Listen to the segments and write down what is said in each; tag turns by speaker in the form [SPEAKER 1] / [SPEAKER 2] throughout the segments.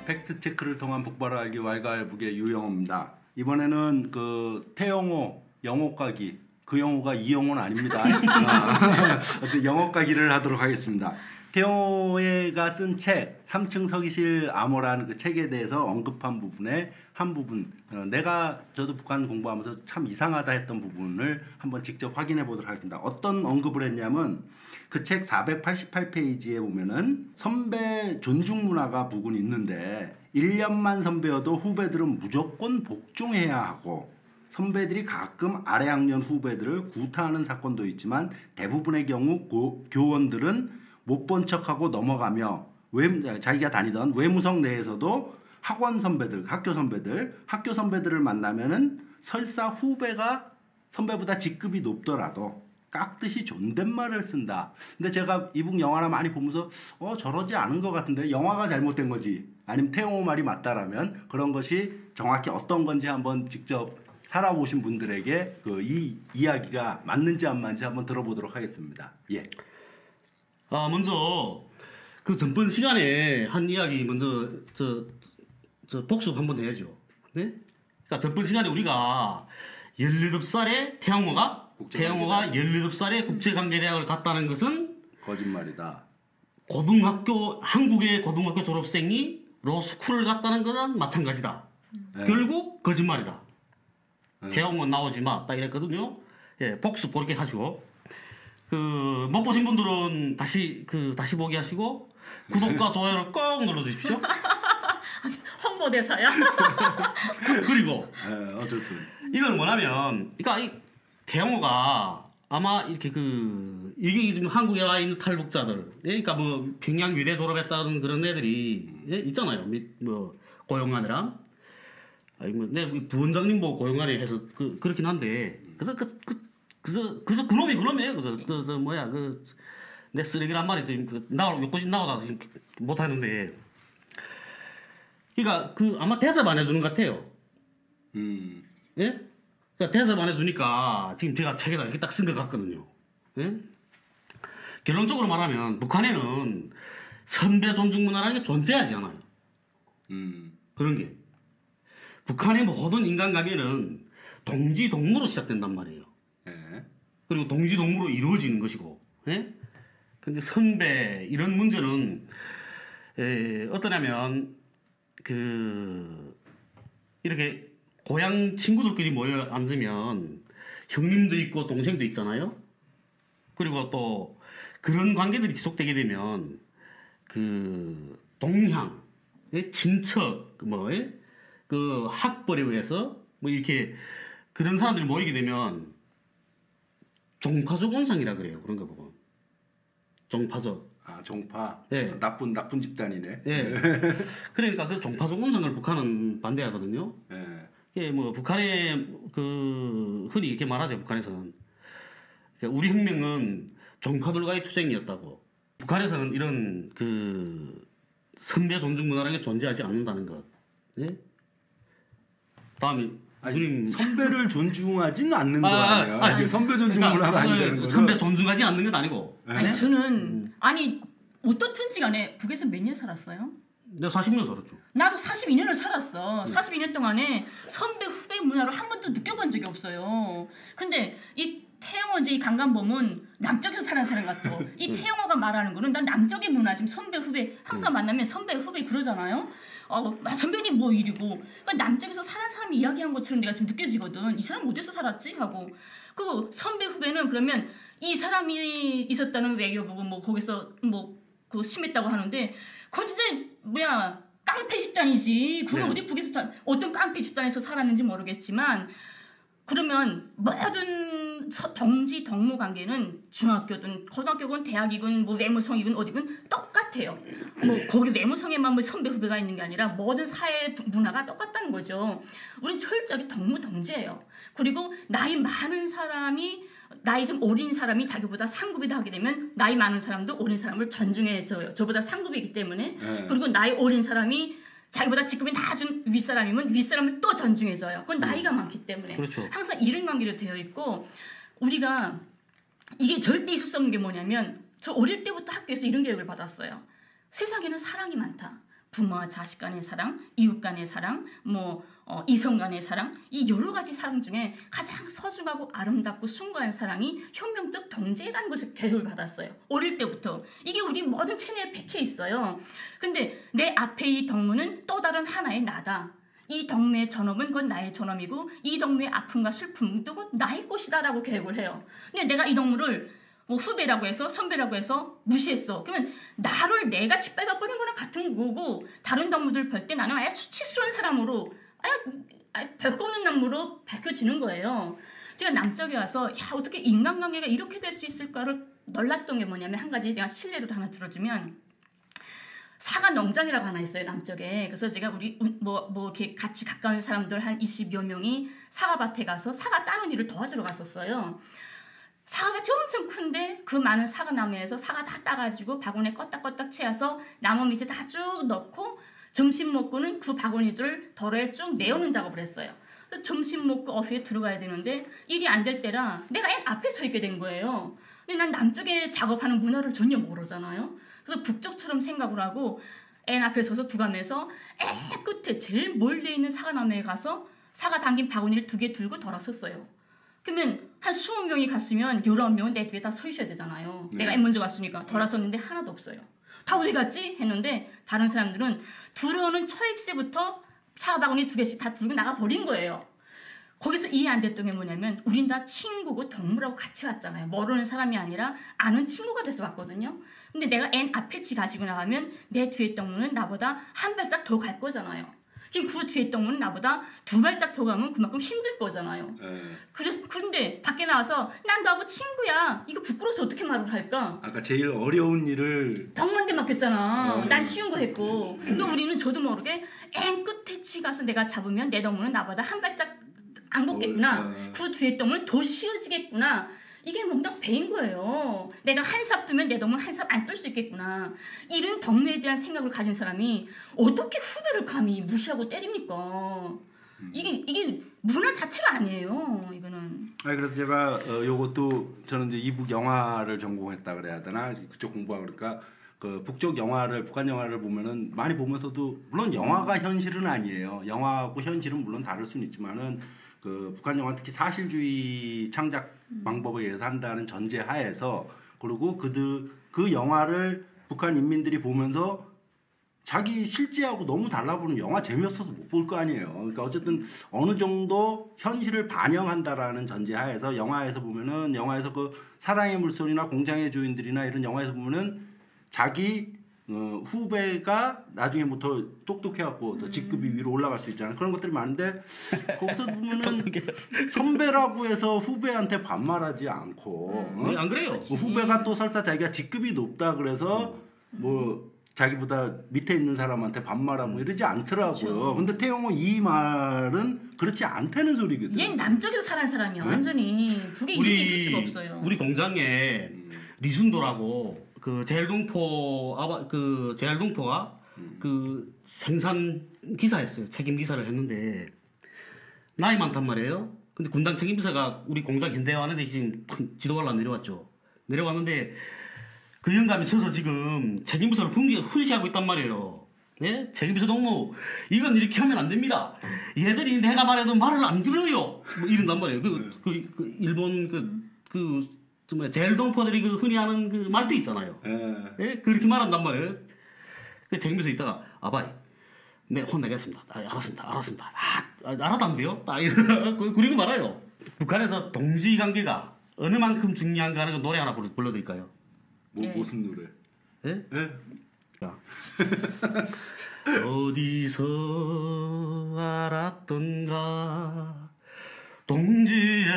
[SPEAKER 1] 팩트 체크를 통한 복바를 알기 왈가왈부의 유영호입니다. 이번에는 그 태영호 영호 까기, 그 영호가 이 영호는 아닙니다. 어떤 영호 까기를 하도록 하겠습니다. 태영호가 쓴 책 3층 서기실 암호라는 그 책에 대해서 언급한 부분의 한 부분, 저도 북한 공부하면서 참 이상하다 했던 부분을 한번 직접 확인해 보도록 하겠습니다. 어떤 언급을 했냐면 그 책 488페이지에 보면은 선배 존중 문화가 부분이 있는데 1년만 선배여도 후배들은 무조건 복종해야 하고 선배들이 가끔 아래 학년 후배들을 구타하는 사건도 있지만 대부분의 경우 교원들은 못 본 척하고 넘어가며 자기가 다니던 외무성 내에서도 학원 선배들, 학교 선배들을 만나면은 설사 후배가 선배보다 직급이 높더라도 깍듯이 존댓말을 쓴다. 근데 제가 이북 영화나 많이 보면서 저러지 않은 것 같은데 영화가 잘못된 거지 아니면 태영호 말이 맞다라면 그런 것이 정확히 어떤 건지 한번 직접 살아보신 분들에게 이 이야기가 맞는지 안 맞는지 한번 들어보도록 하겠습니다. 예.
[SPEAKER 2] 먼저 그 전번 시간에 한 이야기 먼저 저 복습 한번 해야죠. 네? 그러니까 전번 시간에 우리가 18살에 태영호가 18살에 국제관계대학을 갔다는 것은
[SPEAKER 1] 거짓말이다.
[SPEAKER 2] 한국의 고등학교 졸업생이 로스쿨을 갔다는 것은 마찬가지다.
[SPEAKER 1] 네.
[SPEAKER 2] 결국 거짓말이다.
[SPEAKER 1] 네.
[SPEAKER 2] 태영호 나오지 마. 딱 이랬거든요. 예, 복습 그렇게 하시고. 못 보신 분들은 다시 보기 하시고 구독과 좋아요를 꼭 눌러주십시오.
[SPEAKER 3] 홍보대사야.
[SPEAKER 2] 그리고
[SPEAKER 1] 어쨌든
[SPEAKER 2] 이건 뭐냐면, 그러니까 이 태영호가 아마 이렇게 이게 지금 한국에 와 있는 탈북자들, 그러니까 뭐 평양 위대 졸업했다는 그런 애들이 있잖아요. 뭐 고용하느라. 내 부원장님 보고 고용하네 해서 그렇긴 한데, 그래서 그놈이에요. 그래서 뭐야 내 쓰레기란 말이 지금 요거진 나오다 지금 못 하는데, 그러니까 아마 대답 안 해주는 것 같아요. 예? 그러니까 대답 안 해주니까 지금 제가 책에다 이렇게 딱 쓴 것 같거든요. 예? 결론적으로 말하면 북한에는 선배 존중 문화라는 게 존재하지 않아요. 그런 게 북한의 모든 인간관계는 동지 동무로 시작된단 말이에요.
[SPEAKER 1] 예. 그리고
[SPEAKER 2] 동지 동무로 이루어지는 것이고, 예? 근데 선배 이런 문제는 어떠냐면 이렇게 고향 친구들끼리 모여 앉으면 형님도 있고 동생도 있잖아요. 그리고 또 그런 관계들이 지속되게 되면 동향, 친척, 학벌에 의해서 이렇게 그런 사람들이 모이게 되면 종파적 원상이라 그래요. 그런 거 보고. 종파적.
[SPEAKER 1] 종파.
[SPEAKER 2] 네.
[SPEAKER 1] 나쁜 집단이네.
[SPEAKER 2] 네. 그러니까 그 종파적 원상을 북한은 반대하거든요.
[SPEAKER 1] 네.
[SPEAKER 2] 예, 뭐 북한에 흔히 이렇게 말하죠. 북한에서는 우리 혁명은 종파들과의 투쟁이었다고. 북한에서는 이런 선배 존중 문화라는 게 존재하지 않는다는 것. 예? 다음에
[SPEAKER 1] 선배를 존중하지는 않는 거 아니에요? 선배 존중 문화가 아니라는 거죠.
[SPEAKER 2] 선배 존중하지 않는 건 아니고.
[SPEAKER 3] 아니 저는 어떻든지 간에 북에서 몇 년 살았어요?
[SPEAKER 2] 내가 40년 살았죠.
[SPEAKER 3] 나도 42년을 살았어. 42년 동안에 선배 후배 문화를 한 번도 느껴본 적이 없어요. 근데 이 태영호 이 강간범은 남쪽에서 사는 사람 같아. 이 태영호가 말하는 거는 난 남쪽의 문화, 지금 선배 후배 항상 만나면 선배 후배 그러잖아요. 선배님 뭐 이리고 그러니까 남쪽에서 사는 사람이 이야기한 것처럼 내가 지금 느껴지거든. 이 사람 어디서 살았지? 하고 그 선배 후배는 그러면 이 사람이 있었다는 외교부고 거기서 심했다고 하는데 그건 진짜 깡패 집단이지. 그건
[SPEAKER 2] 네.
[SPEAKER 3] 어디 북에서 어떤 깡패 집단에서 살았는지 모르겠지만 그러면 모든 동지 동무 관계는 중학교든 고등학교든 대학이든 외무성이든 어디든 똑같아요. 거기 외무성에만 선배 후배가 있는 게 아니라 모든 사회 문화가 똑같다는 거죠. 우린 철저하게 동무 동지예요. 그리고 나이 많은 사람이 나이 좀 어린 사람이 자기보다 상급이다 하게 되면 나이 많은 사람도 어린 사람을 존중해줘요. 저보다 상급이기 때문에. 그리고 나이 어린 사람이 자기보다 직급이 낮은 윗사람이면 윗사람을 또 존중해줘요. 그건 나이가 많기 때문에.
[SPEAKER 2] 그렇죠.
[SPEAKER 3] 항상 이런 관계로 되어 있고 우리가 이게 절대 있을 수 없는 게 뭐냐면 저 어릴 때부터 학교에서 이런 교육을 받았어요. 세상에는 사랑이 많다. 부모와 자식 간의 사랑, 이웃 간의 사랑, 이성 간의 사랑, 이 여러 가지 사랑 중에 가장 소중하고 아름답고 숭고한 사랑이 혁명적 동지라는 것을 교육을 받았어요. 어릴 때부터. 이게 우리 모든 체내에 박혀 있어요. 근데 내 앞에 이 덕무는 또 다른 하나의 나다. 이 덕무의 전업은 곧 나의 전업이고 이 덕무의 아픔과 슬픔도 곧 나의 것이다라고 교육을 해요. 근데 내가 이 덕무를 후배라고 해서 선배라고 해서 무시했어. 그러면 나를 내가 짓밟아버린 거랑 같은 거고 다른 덕무들 볼 때 나는 아예 수치스러운 사람으로 별거 없는 놈으로 밝혀지는 거예요. 제가 남쪽에 와서 어떻게 인간관계가 이렇게 될 수 있을까를 놀랐던 게 뭐냐면 한 가지 내가 실례로 하나 들어주면 사과 농장이라고 하나 있어요 남쪽에. 그래서 제가 우리 이렇게 같이 가까운 사람들 한 20여 명이 사과밭에 가서 사과 따는 일을 도와주러 갔었어요. 사과가 엄청 큰데 그 많은 사과나무에서 사과 다 따가지고 바구니에 껐닥껐닥 채워서 나무 밑에 다 쭉 넣고 점심 먹고는 그 바구니들을 도로에 쭉 내오는 작업을 했어요. 점심 먹고 오후에 들어가야 되는데 일이 안 될 때라 내가 애 앞에 서 있게 된 거예요. 근데 난 남쪽에 작업하는 문화를 전혀 모르잖아요. 그래서 북쪽처럼 생각을 하고 애 앞에 서서 두가면서 애 끝에 제일 멀리 있는 사과나무에 가서 사과 담긴 바구니를 2개 들고 돌아섰어요. 그러면 한 20명이 갔으면 19명은 내 뒤에 다 서 있어야 되잖아요.
[SPEAKER 1] 네.
[SPEAKER 3] 내가 애 먼저 갔으니까 돌아섰는데 하나도 없어요. 다 어디 갔지? 했는데 다른 사람들은 들어오는 초입새부터 사과 바구니 2개씩 다 들고 나가버린 거예요. 거기서 이해 안 됐던 게 뭐냐면 우린 다 친구고 동물하고 같이 왔잖아요. 모르는 사람이 아니라 아는 친구가 돼서 왔거든요. 근데 내가 애 앞에 지 가지고 나가면 내 뒤에 동물은 나보다 한 발짝 더 갈 거잖아요. 그럼 그 뒤에 동물은 나보다 2발짝 더 가면 그만큼 힘들 거잖아요. 그런데 밖에 나와서 난 너하고 친구야. 이거 부끄러워서 어떻게 말을 할까?
[SPEAKER 1] 아까 제일 어려운 일을
[SPEAKER 3] 덕무한테 맡겼잖아. 난 쉬운 거 했고. 또 우리는 저도 모르게 앵 끝에 치 가서 내가 잡으면 내 덕무는 나보다 한 발짝 안 걷겠구나. 그 뒤에 덕무는 더 쉬워지겠구나. 이게 뭔가 배인 거예요. 내가 한 삽 두면 내 덕무는 한 삽 안 뜰 수 있겠구나. 이런 덕무에 대한 생각을 가진 사람이 어떻게 후배를 감히 무시하고 때립니까? 이게 문화 자체가 아니에요. 이거는.
[SPEAKER 1] 그래서 제가 요것도 저는 이제 이북 영화를 전공했다 그래야 되나 그쪽 공부하고 그러니까 그 북쪽 영화를 북한 영화를 보면은 많이 보면서도 물론 영화가 현실은 아니에요. 영화하고 현실은 물론 다를 수는 있지만은 그 북한 영화 특히 사실주의 창작 방법에 의해서 한다는 전제 하에서 그리고 그 영화를 북한 인민들이 보면서 자기 실제하고 너무 달라 보는 영화 재미없어서 못 볼 거 아니에요. 그러니까 어쨌든 어느 정도 현실을 반영한다라는 전제 하에서 영화에서 보면은 영화에서 그 사랑의 물소리나 공장의 주인들이나 이런 영화에서 보면은 자기 후배가 나중에 뭐 더 똑똑해갖고 더 직급이 위로 올라갈 수 있잖아요. 그런 것들이 많은데 거기서 보면은 선배라고 해서 후배한테 반말하지 않고
[SPEAKER 2] 안 그래요?
[SPEAKER 1] 뭐 후배가 또 설사 자기가 직급이 높다 그래서 뭐 자기보다 밑에 있는 사람한테 반말하고 이러지 않더라고요.
[SPEAKER 3] 그렇죠.
[SPEAKER 1] 근데 태용호 이 말은 그렇지 않다는 소리거든요.
[SPEAKER 3] 얘 남쪽에서 살아온 사람이야. 완전히. 그게 이렇게 있을 수가 없어요.
[SPEAKER 2] 우리 공장에 리순도라고 그 제일동포가 그 생산 기사였어요. 책임 기사를 했는데 나이 많단 말이에요. 근데 군당 책임 기사가 우리 공장 현대에 왔는데 지금 지도 올라 내려왔죠. 내려왔는데 그 영감이 서서 지금 책임 기사를 훈시하고 있단 말이에요. 네? 책임 기사 동무 이건 이렇게 하면 안 됩니다. 얘들이 내가 말해도 말을 안 들어요. 뭐 이런단 말이에요. 그 일본 제일동포들이 그 흔히 하는 그 말도 있잖아요. 예? 그렇게 말한단 말이에요. 그 책임에서 있다가 아바이, 네 혼내겠습니다. 알았습니다. 알았다는데요? 그리고 말아요. 북한에서 동지 관계가 어느 만큼 중요한가 하는 거 노래 하나 불러드릴까요?
[SPEAKER 1] 무슨 노래?
[SPEAKER 2] 예?
[SPEAKER 1] 네?
[SPEAKER 2] 어디서 알았던가 동지의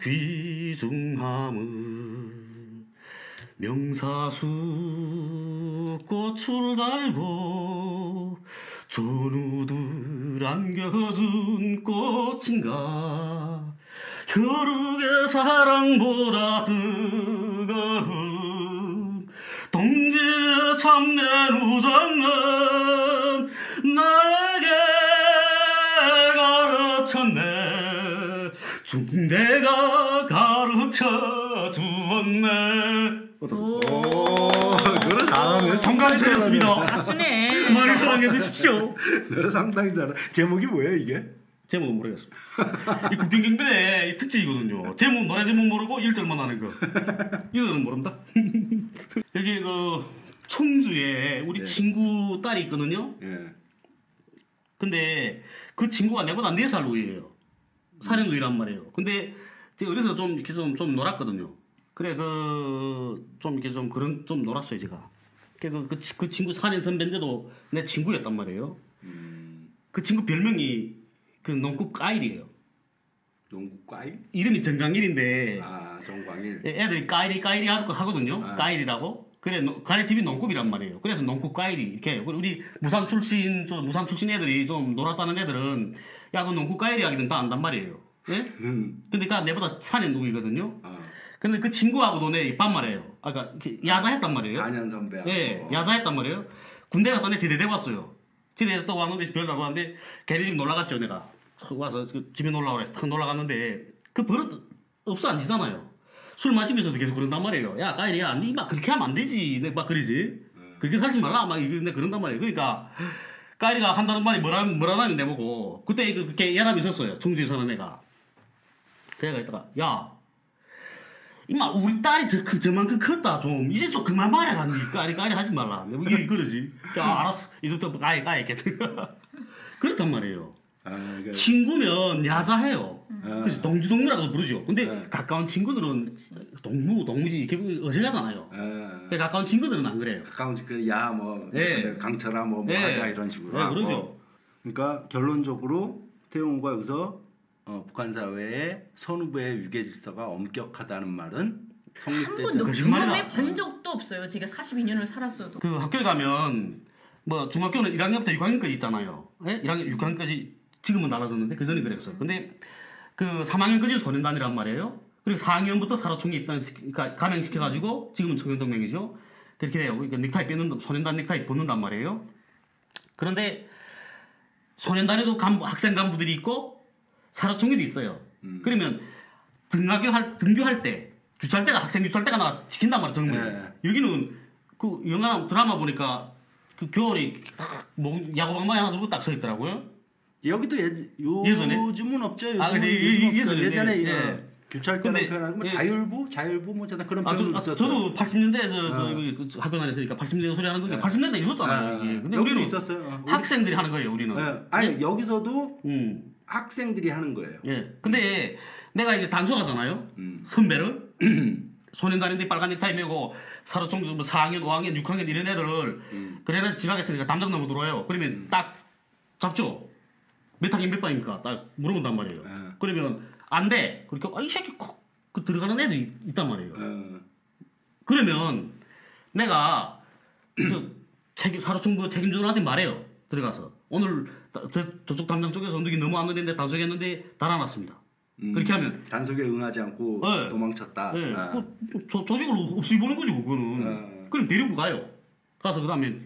[SPEAKER 2] 귀중함을 명사수 꽃을 달고 전우들 안겨준 꽃인가 혈육의 사랑보다 뜨거운 동지의 참된 우정은 나에게 가르쳤네 중대가 가르쳐 주었네.
[SPEAKER 1] 그걸 네,
[SPEAKER 2] 성감 차렸습니다.
[SPEAKER 3] 가수네.
[SPEAKER 2] 많이 사랑해 주십시오.
[SPEAKER 1] 노래 상당히 잘해. 제목이 뭐예요 이게?
[SPEAKER 2] 제목은 모르겠습니다. 이 국경경배의 특징이거든요. 제목 노래 제목 모르고 1절만 하는 거. 이거는 모른다. 여기 그 청주에 우리
[SPEAKER 1] 네.
[SPEAKER 2] 친구 딸이 있거든요.
[SPEAKER 1] 예.
[SPEAKER 2] 근데 그 친구가 내보다 4살 우위예요. 사년 우위란 말이에요. 근데 제가 어려서 좀 이렇게 좀 놀았거든요. 그래 좀 이렇게 좀 그런 좀 놀았어요 제가. 그 친구 4년 선배인데도 내 친구였단 말이에요. 그 친구 별명이 그 농구 까일이에요.
[SPEAKER 1] 농구 과일?
[SPEAKER 2] 이름이 정강일인데
[SPEAKER 1] 아 정광일.
[SPEAKER 2] 애들이 까일이 하거든요.
[SPEAKER 1] 아.
[SPEAKER 2] 까일이라고. 그래 가래 집이 농구이란 말이에요. 그래서 농구 까일이 이렇게 우리 무산 출신 애들이 좀 놀았다는 애들은 야 그 농구 까일이 하기는 다 안단 말이에요. 예? 근데 그 내보다 4년 누이거든요. 근데 그 친구하고도 내 반말이에요. 아까 그러니까 야자했단 말이에요.
[SPEAKER 1] 4년 선배하고.
[SPEAKER 2] 예, 야자했단 말이에요. 군대 갔다 내 제대대 왔어요. 제대대 또 왔는데 별다고 왔는데 걔네 집 놀러 갔죠 내가. 와서 집에 놀러 오래 탁 놀러 갔는데 그 버릇 없어 안 지잖아요. 술 마시면서도 계속 그런단 말이에요. 야 까일이야, 니 막 그렇게 하면 안 되지. 내 막 그러지. 그렇게 살지 말라. 막 이런데 그런단 말이에요. 그러니까 까일이가 한다는 말이 뭐라는 내보고 그때 그렇게 야람이 있었어요. 청주에 사는 애가. 그 애가 있다가 야. 이마 우리 딸이 저만큼 컸다 좀 이제 좀 그만 말해라 니 까리 하지 말라 그러지. 야 알았어 이제부터 까이 그렇단 말이에요.
[SPEAKER 1] 그러니까
[SPEAKER 2] 친구면 야자해요. 그래서 동주동무라고 부르죠. 근데 가까운 친구들은 동무지 이렇게 어색하잖아요. 근데 가까운 친구들은 안 그래요.
[SPEAKER 1] 가까운 친구 야뭐
[SPEAKER 2] 예.
[SPEAKER 1] 강철아 뭐
[SPEAKER 2] 예.
[SPEAKER 1] 하자 이런 식으로.
[SPEAKER 2] 네,
[SPEAKER 1] 하고.
[SPEAKER 2] 그러죠.
[SPEAKER 1] 그러니까 결론적으로 태용호가 여기서 북한 사회의 선후배의 유계 질서가 엄격하다는 말은
[SPEAKER 3] 한
[SPEAKER 1] 성립되지
[SPEAKER 3] 번도
[SPEAKER 2] 거짓말이다.
[SPEAKER 3] 경험해 본 적도 없어요. 제가 42년을 살았어도.
[SPEAKER 2] 그 학교에 가면 뭐 중학교는 1학년부터 6학년까지 있잖아요. 예? 1학년 6학년까지 지금은 달라졌는데 그 전에 그랬어. 근데 그 3학년까지 소년단이란 말이에요. 그리고 4학년부터 사로총에 그러니까 감행시켜가지고 지금은 청년동맹이죠. 그렇게 돼요. 그러니까 넥타이 소년단 넥타이 벗는단 말이에요. 그런데 소년단에도 학생 간부들이 있고 사로총회도 있어요. 그러면 등교할 때 주차할 때가 학생 주차할 때가 나 지킨단 말이야 정말.
[SPEAKER 1] 네.
[SPEAKER 2] 여기는 그 영화 드라마 보니까 그 교원이 뭐 야구방망이 하나 들고 딱 서 있더라고요.
[SPEAKER 1] 여기도
[SPEAKER 2] 예전에?
[SPEAKER 1] 요즘은 없죠.
[SPEAKER 2] 아, 그래서
[SPEAKER 1] 예전에
[SPEAKER 2] 예.
[SPEAKER 1] 교차할 때는
[SPEAKER 2] 근데,
[SPEAKER 1] 표현하고 뭐
[SPEAKER 2] 예.
[SPEAKER 1] 자율부 뭐 그런 표현도 있었어요.
[SPEAKER 2] 저도 80년대 저 학교 다녔으니까 80년대 소리 하는 건데 80년대 있었잖아요. 예. 근데
[SPEAKER 1] 여기도
[SPEAKER 2] 우리는
[SPEAKER 1] 있었어요.
[SPEAKER 2] 학생들이 하는 거예요. 우리는.
[SPEAKER 1] 아니 여기서도
[SPEAKER 2] 음.
[SPEAKER 1] 학생들이 하는 거예요.
[SPEAKER 2] 예. 근데 내가 이제 단속하잖아요. 선배를 소년단인데 빨간 넥타이 메고 사로총 뭐 4학년, 5학년, 6학년 이런 애들을 그래는 지각했으니까 담장 넘어 들어와요. 그러면 딱 잡죠. 몇 학년 몇 반입니까? 딱 물어본단 말이에요. 그러면 안 돼. 그러니까 이 새끼 그 들어가는 애들이 있단 말이에요. 그러면 내가 사로총 그 책임자한테 말해요. 들어가서 오늘 저쪽 담장 쪽에서 누기 넘어왔는데 단속했는데 달아났습니다. 그렇게 하면
[SPEAKER 1] 단속에 응하지 않고
[SPEAKER 2] 네.
[SPEAKER 1] 도망쳤다.
[SPEAKER 2] 네. 조직을 없이 보는 거지 그거는. 그럼 데리고 가요. 가서 그다음에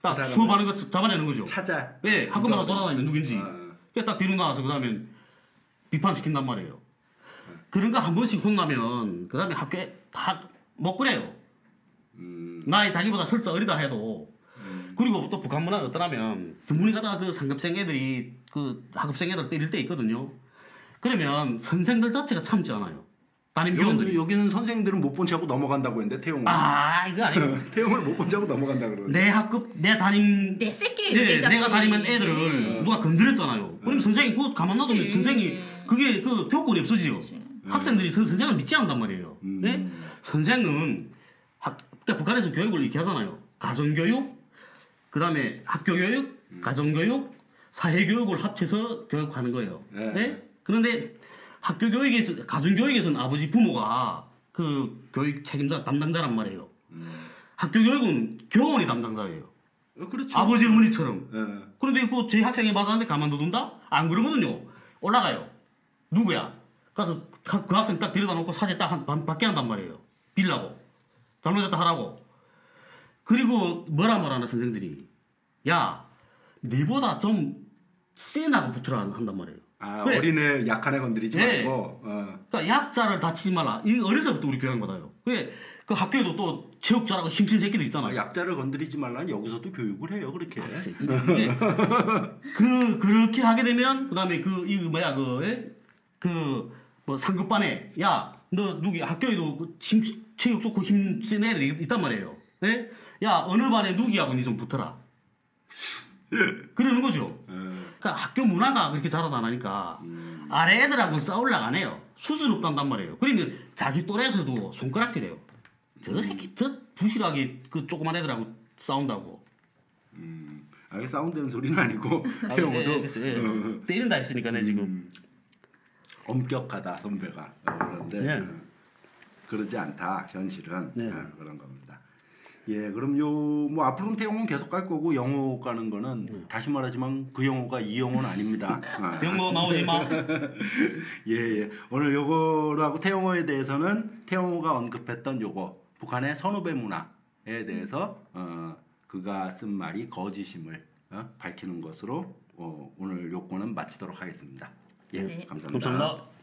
[SPEAKER 2] 딱
[SPEAKER 1] 그
[SPEAKER 2] 수업하는 거 잡아내는 거죠.
[SPEAKER 1] 찾아.
[SPEAKER 2] 예, 학교마다 돌아다니면 누군지. 그냥 딱 데리고 나와서 그다음에 비판시킨단 말이에요. 그런 거 한 번씩 혼나면 그다음에 학교에 다 못 그래요. 나이 자기보다 설사 어리다 해도. 그리고 또 북한 문화가 어떠냐면 전문의 가다가 그 상급생 애들이 그 학급생 애들 때릴 때 있거든요. 그러면 선생들 자체가 참지 않아요. 담임 교원들이.
[SPEAKER 1] 여기는 선생님들은 못 본 척하고 넘어간다고 했는데 태용은.
[SPEAKER 2] 이거 아니고.
[SPEAKER 1] 태용을 못 본 척하고 넘어간다 그러는데.
[SPEAKER 2] 내 학급 내 담임
[SPEAKER 3] 내 새끼
[SPEAKER 2] 네, 내가 담임한 애들을 누가 건드렸잖아요. 그러면 선생이 그거 가만 놔두면
[SPEAKER 3] 그치.
[SPEAKER 2] 선생이 그게 그 교권이 없어지요. 학생들이 선생을 믿지 않는단 말이에요. 네? 선생은 그러니까 북한에서 교육을 이렇게 하잖아요. 가정교육, 그 다음에 학교교육, 가정교육, 사회교육을 합쳐서 교육하는 거예요.
[SPEAKER 1] 네.
[SPEAKER 2] 네? 그런데 학교교육에서 가정교육에서는 아버지 부모가 그 교육 책임자 담당자란 말이에요. 학교교육은 교원이 담당자예요.
[SPEAKER 1] 그렇죠.
[SPEAKER 2] 아버지 어머니처럼.
[SPEAKER 1] 네.
[SPEAKER 2] 그런데 그 제 학생이 맞았는데 가만둬둔다? 안 그러거든요. 올라가요. 누구야? 가서 그 학생 딱 데려다 놓고 사제 딱 받게 한단 말이에요. 빌라고. 잘못했다 하라고. 그리고 뭐라 선생들이. 야, 니보다 좀 센 하고 붙으라 한단 말이에요. 그래.
[SPEAKER 1] 어린애 약한 애 건드리지
[SPEAKER 2] 네.
[SPEAKER 1] 말고.
[SPEAKER 2] 그러니까 약자를 다치지 말라. 이 어려서부터 우리 교육받아요. 그래 그 학교에도 또 체육자라고 힘쓴 새끼들 있잖아요.
[SPEAKER 1] 약자를 건드리지 말라는 여기서도 교육을 해요 그렇게.
[SPEAKER 2] 그렇게 하게 되면 그다음에 뭐 상급반에 야 너 누구 학교에도 체육 좋고 힘센 애들이 있단 말이에요. 예? 야 어느 반에 누구하고 니 좀 붙어라. 그러는 거죠. 그러니까 학교 문화가 그렇게 자라나니까 아래 애들하고 싸우려고 안 해요. 수준 없단단 말이에요. 그러면 자기 또래에서도 손가락질해요. 저 새끼 저 부실하게 그 조그만 애들하고 싸운다고.
[SPEAKER 1] 아, 싸운다는 소리는 아니고 태용호도
[SPEAKER 2] 때린다 했으니까 내 지금
[SPEAKER 1] 엄격하다 선배가 그런데
[SPEAKER 2] 네.
[SPEAKER 1] 그러지 않다 현실은
[SPEAKER 2] 네.
[SPEAKER 1] 그런 겁니다. 예, 그럼 뭐 앞으로는 태용호는 계속 갈 거고 영호 가는 거는 다시 말하지만 그 영호가 이 영호는 아닙니다.
[SPEAKER 2] 영어 나오지 마.
[SPEAKER 1] 예. 오늘 요거하고 태용호에 대해서는 태용호가 언급했던 요거 북한의 선후배 문화에 대해서 그가 쓴 말이 거짓임을 밝히는 것으로 오늘 요거는 마치도록 하겠습니다. 예,
[SPEAKER 3] 네.
[SPEAKER 1] 감사합니다.
[SPEAKER 2] 감사합니다.